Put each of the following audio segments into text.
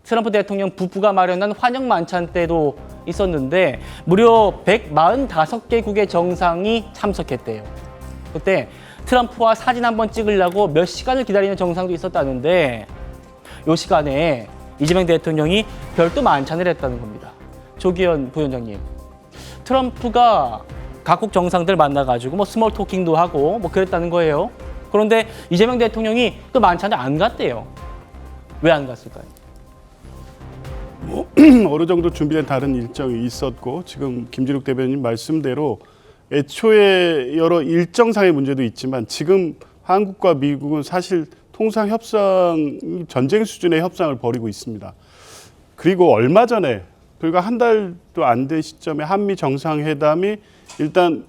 트럼프 대통령 부부가 마련한 환영 만찬 때도 있었는데 무려 145개국의 정상이 참석했대요. 그때 트럼프와 사진 한번 찍으려고 몇 시간을 기다리는 정상도 있었다는데 이 시간에 이재명 대통령이 별도 만찬을 했다는 겁니다. 조기현 부위원장님, 트럼프가 각국 정상들 만나가지고 스몰 토킹도 하고 그랬다는 거예요. 그런데 이재명 대통령이 그 만찬에 안 갔대요. 왜 안 갔을까요? 어느 정도 준비된 다른 일정이 있었고 지금 김진욱 대변인 말씀대로 애초에 여러 일정상의 문제도 있지만 지금 한국과 미국은 사실 통상 협상, 전쟁 수준의 협상을 벌이고 있습니다. 그리고 얼마 전에 불과 한 달도 안 된 시점에 한미 정상회담이 일단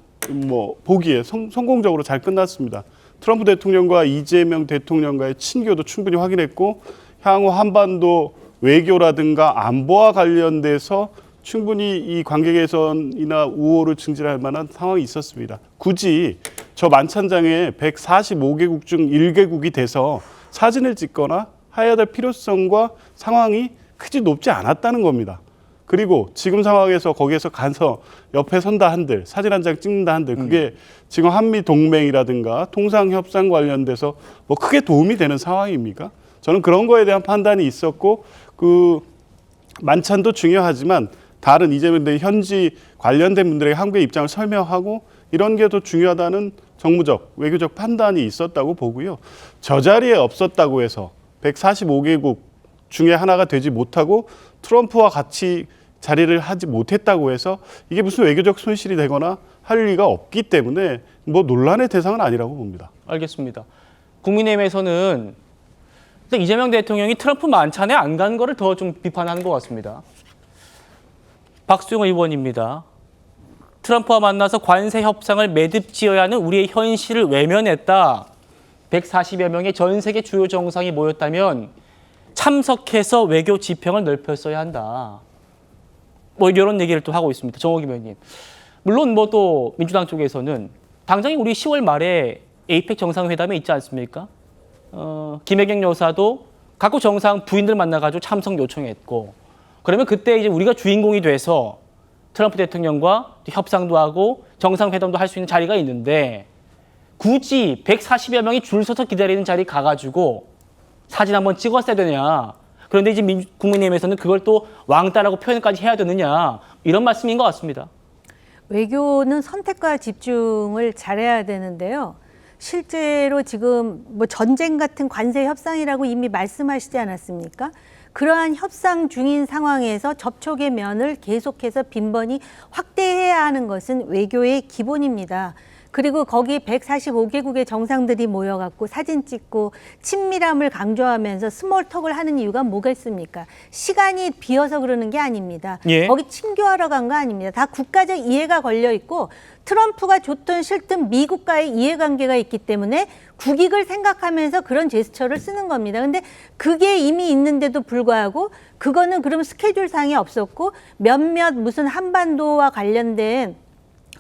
보기에 성공적으로 잘 끝났습니다. 트럼프 대통령과 이재명 대통령과의 친교도 충분히 확인했고 향후 한반도 외교라든가 안보와 관련돼서 충분히 이 관계 개선이나 우호를 증진할 만한 상황이 있었습니다. 굳이 저 만찬장에 145개국 중 1개국이 돼서 사진을 찍거나 해야 될 필요성과 상황이 크게 높지 않았다는 겁니다. 그리고 지금 상황에서 거기에서 가서 옆에 선다 한들, 사진 한 장 찍는다 한들 그게 지금 한미 동맹이라든가 통상 협상 관련돼서 크게 도움이 되는 상황입니까? 저는 그런 거에 대한 판단이 있었고 그 만찬도 중요하지만 다른 이재명 대 현지 관련된 분들에게 한국의 입장을 설명하고 이런 게 더 중요하다는 정무적, 외교적 판단이 있었다고 보고요. 저 자리에 없었다고 해서 145개국 중에 하나가 되지 못하고 트럼프와 같이 자리를 하지 못했다고 해서 이게 무슨 외교적 손실이 되거나 할 리가 없기 때문에 논란의 대상은 아니라고 봅니다. 알겠습니다. 국민의힘에서는 이재명 대통령이 트럼프 만찬에 안 간 거를 더 좀 비판하는 것 같습니다. 박수영 의원입니다. 트럼프와 만나서 관세 협상을 매듭지어야 하는 우리의 현실을 외면했다. 140여 명의 전 세계 주요 정상이 모였다면 참석해서 외교 지평을 넓혔어야 한다. 이런 얘기를 또 하고 있습니다. 정호기 의원님. 물론 또 민주당 쪽에서는 당장에 우리 10월 말에 에이펙 정상회담에 있지 않습니까? 김혜경 여사도 각국 정상 부인들 만나가지고 참석 요청했고 그러면 그때 이제 우리가 주인공이 돼서 트럼프 대통령과 협상도 하고 정상회담도 할 수 있는 자리가 있는데 굳이 140여 명이 줄 서서 기다리는 자리 가가지고 사진 한번 찍었어야 되냐. 그런데 이제 국민의힘에서는 그걸 또 왕따라고 표현까지 해야 되느냐. 이런 말씀인 것 같습니다. 외교는 선택과 집중을 잘해야 되는데요. 실제로 지금 전쟁 같은 관세 협상이라고 이미 말씀하시지 않았습니까? 그러한 협상 중인 상황에서 접촉의 면을 계속해서 빈번히 확대해야 하는 것은 외교의 기본입니다. 그리고 거기 145개국의 정상들이 모여갖고 사진 찍고 친밀함을 강조하면서 스몰톡을 하는 이유가 뭐겠습니까? 시간이 비어서 그러는 게 아닙니다. 예. 거기 친교하러 간 거 아닙니다. 다 국가적 이해가 걸려 있고 트럼프가 좋든 싫든 미국과의 이해관계가 있기 때문에 국익을 생각하면서 그런 제스처를 쓰는 겁니다. 근데 그게 이미 있는데도 불구하고 그거는 그럼 스케줄상이 없었고 몇몇 무슨 한반도와 관련된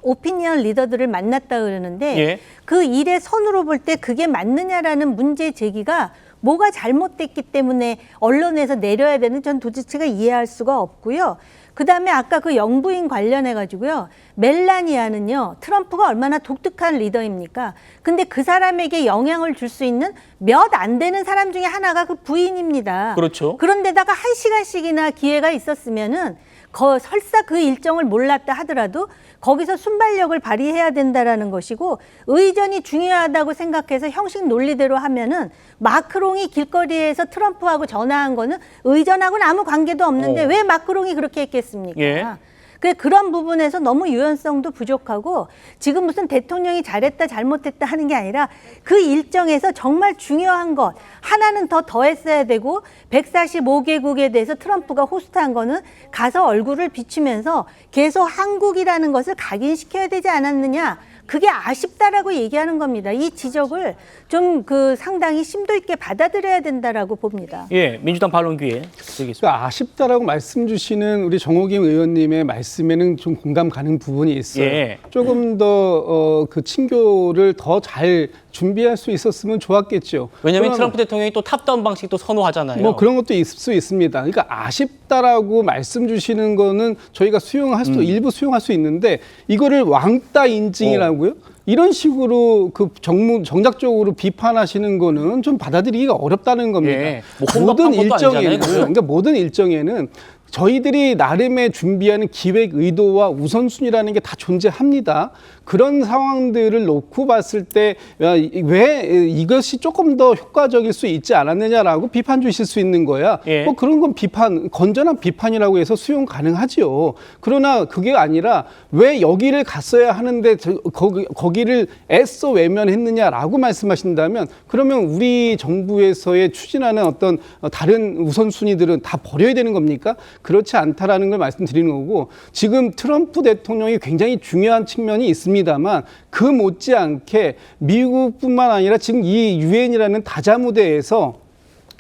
오피니언 리더들을 만났다 그러는데 예. 그 일의 선으로 볼 때 그게 맞느냐라는 문제 제기가 뭐가 잘못됐기 때문에 언론에서 내려야 되는 전 도대체가 이해할 수가 없고요. 그다음에 아까 그 영부인 관련해 가지고요. 멜라니아는요. 트럼프가 얼마나 독특한 리더입니까? 근데 그 사람에게 영향을 줄 수 있는 몇 안 되는 사람 중에 하나가 그 부인입니다. 그렇죠. 그런데다가 1시간씩이나 기회가 있었으면은 설사 그 일정을 몰랐다 하더라도 거기서 순발력을 발휘해야 된다라는 것이고 의전이 중요하다고 생각해서 형식 논리대로 하면은 마크롱이 길거리에서 트럼프하고 전화한 거는 의전하고는 아무 관계도 없는데 왜 마크롱이 그렇게 했겠습니까? 예. 그런 부분에서 너무 유연성도 부족하고 지금 무슨 대통령이 잘했다 잘못했다 하는 게 아니라 그 일정에서 정말 중요한 것 하나는 더 더했어야 되고 145개국에 대해서 트럼프가 호스트한 거는 가서 얼굴을 비추면서 계속 한국이라는 것을 각인시켜야 되지 않았느냐. 그게 아쉽다라고 얘기하는 겁니다. 이 지적을 좀 상당히 심도 있게 받아들여야 된다라고 봅니다. 예, 민주당 반론 기회 드리겠습니다. 그러니까 아쉽다라고 말씀 주시는 우리 정호김 의원님의 말씀에는 좀 공감 가는 부분이 있어요. 예. 조금 더 그 친교를 더 잘 준비할 수 있었으면 좋았겠죠. 왜냐하면 그러나 트럼프 대통령이 또 탑다운 방식도 선호하잖아요. 뭐 그런 것도 있을 수 있습니다. 그러니까 아쉽다라고 말씀 주시는 거는 저희가 수용할 수도 일부 수용할 수 있는데 이거를 왕따 인증이라고요? 이런 식으로 그 정작적으로 비판하시는 거는 좀 받아들이기가 어렵다는 겁니다. 예, 뭐 혼밥한 것도 아니잖아요, 그거요? 그러니까 모든 일정에는 저희들이 나름의 준비하는 기획 의도와 우선순위라는 게 다 존재합니다. 그런 상황들을 놓고 봤을 때 왜 이것이 조금 더 효과적일 수 있지 않았느냐라고 비판 주실 수 있는 거야. 예. 뭐 그런 건 건전한 비판이라고 해서 수용 가능하지요. 그러나 그게 아니라 왜 여기를 갔어야 하는데 거기를 애써 외면했느냐라고 말씀하신다면 그러면 우리 정부에서의 추진하는 어떤 다른 우선순위들은 다 버려야 되는 겁니까? 그렇지 않다라는 걸 말씀드리는 거고 지금 트럼프 대통령이 굉장히 중요한 측면이 있습니다만 그 못지않게 미국뿐만 아니라 지금 이 유엔이라는 다자무대에서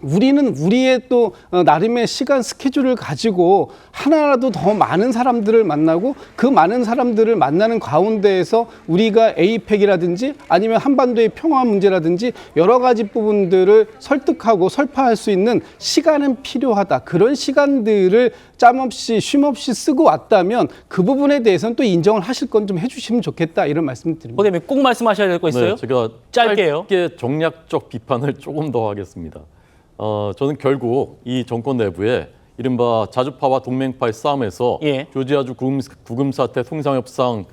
우리는 우리의 또 나름의 시간 스케줄을 가지고 하나라도 더 많은 사람들을 만나고 그 많은 사람들을 만나는 가운데에서 우리가 에이펙이라든지 아니면 한반도의 평화 문제라든지 여러 가지 부분들을 설득하고 설파할 수 있는 시간은 필요하다. 그런 시간들을 짬없이 쉼없이 쓰고 왔다면 그 부분에 대해서는 또 인정을 하실 건 좀 해주시면 좋겠다 이런 말씀을 드립니다. 그다음에 꼭 말씀하셔야 될 거 있어요? 네, 제가 짧게요. 짧게 정략적 비판을 조금 더 하겠습니다. 저는 결국 이 정권 내부에 이른바 자주파와 동맹파의 싸움에서 예. 조지아주 구금 사태, 통상협상,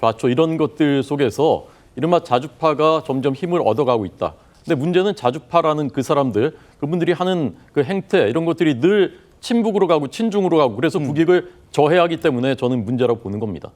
좌초 이런 것들 속에서 이른바 자주파가 점점 힘을 얻어가고 있다. 근데 문제는 자주파라는 그 사람들, 그분들이 하는 그 행태 이런 것들이 늘 친북으로 가고 친중으로 가고 그래서 국익을 저해하기 때문에 저는 문제라고 보는 겁니다.